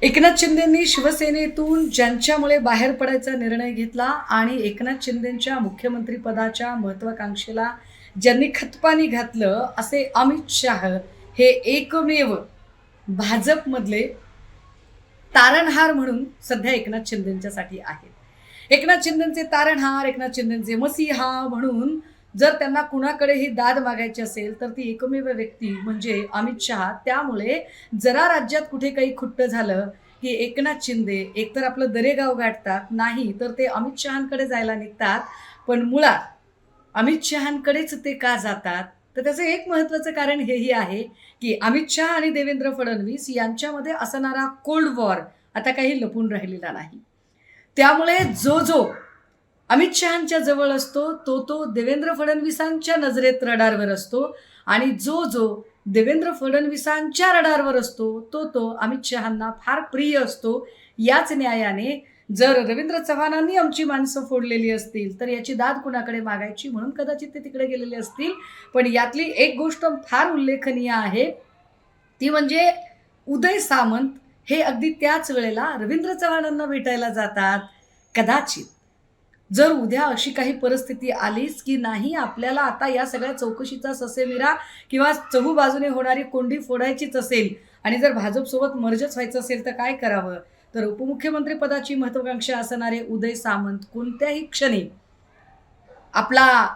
एकनाथ शिंदेंनी शिवसेनेतून ज्यांच्यामुळे बाहेर पडायचा निर्णय घेतला आणि एकनाथ शिंदेंच्या मुख्यमंत्रीपदाच्या महत्त्वाकांक्षेला ज्यांनी खतपाणी घातलं असे अमित शाह हे एकमेव भाजपमधले तारणहार म्हणून सध्या एकनाथ शिंदेंच्यासाठी आहेत। एकनाथ शिंदेंचे तारणहार, एकनाथ शिंदेंचे मसीहा म्हणून जर त्यांना कुणाकडेही दाद मागायची असेल तर ती एकमेव व्यक्ती म्हणजे अमित शहा। त्यामुळे जरा राज्यात कुठे काही खुट्ट झालं की एकनाथ शिंदे एकतर आपलं दरेगाव गाठतात, नाही तर ते अमित शहांकडे जायला निघतात। पण मुळात अमित शहांकडेच ते का जातात तर त्याचं एक महत्त्वाचं कारण हेही आहे की अमित शहा आणि देवेंद्र फडणवीस यांच्यामध्ये असणारा कोल्ड वॉर आता काही लपून राहिलेला नाही। त्यामुळे जो अमित शहांच्या जवळ असतो तो देवेंद्र फडणवीसांच्या नजरेत रडारवर असतो आणि जो देवेंद्र फडणवीसांच्या रडारवर असतो तो अमित शहांना फार प्रिय असतो। याच न्यायाने जर रवींद्र चव्हाणांनी आमची माणसं फोडलेली असतील तर याची दाद कुणाकडे मागायची म्हणून कदाचित ते तिकडे गेलेले असतील। पण यातली एक गोष्ट फार उल्लेखनीय आहे ती म्हणजे उदय सामंत हे अगदी त्याच वेळेला रवींद्र चव्हाणांना भेटायला जातात। कदाचित जर उद्या अशी काही परिस्थिती आलीच की नाही आपल्याला आता या सगळ्या चौकशीचा ससेमिरा किंवा चहू बाजूने होणारी कोंडी फोडायचीच असेल आणि जर भाजपसोबत मर्जच व्हायचं असेल तर काय करावं, तर उपमुख्यमंत्री पदाची महत्त्वाकांक्षा असणारे उदय सामंत कोणत्याही क्षणी आपला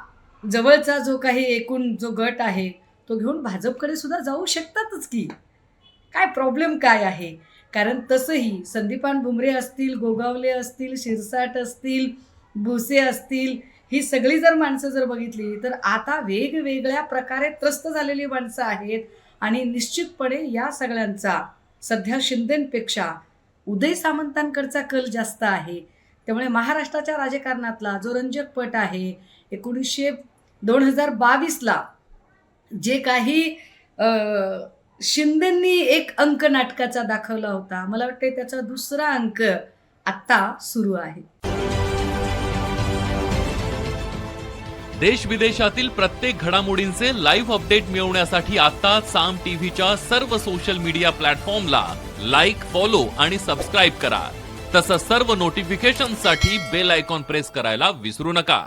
जवळचा जो काही एकूण जो गट आहे तो घेऊन भाजपकडे सुद्धा जाऊ शकतातच की। काय प्रॉब्लेम काय आहे? कारण तसंही संदीपान भुमरे असतील, गोगावले असतील, शिरसाट असतील, भुसे असतील, ही सगळी जर माणसं जर बघितली तर आता वेगवेगळ्या प्रकारे त्रस्त झालेली माणसं आहेत आणि निश्चितपणे या सगळ्यांचा सध्या शिंदेंपेक्षा उदय सामंतांकडचा कल जास्त आहे। त्यामुळे महाराष्ट्राच्या राजकारणातला जो रंजक पट आहे 2022ला जे काही शिंदेंनी एक अंक नाटकाचा दाखवला होता, मला वाटतं त्याचा दुसरा अंक आता सुरू आहे। देश विदेशातील प्रत्येक घडामोडींचे लाईव्ह अपडेट मिळवण्यासाठी आता साम टीव्हीच्या सर्व सोशल मीडिया प्लॅटफॉर्मला लाईक, फॉलो आणि सबस्क्राईब करा। तसंच सर्व नोटिफिकेशनसाठी बेल आयकॉन प्रेस करायला विसरू नका।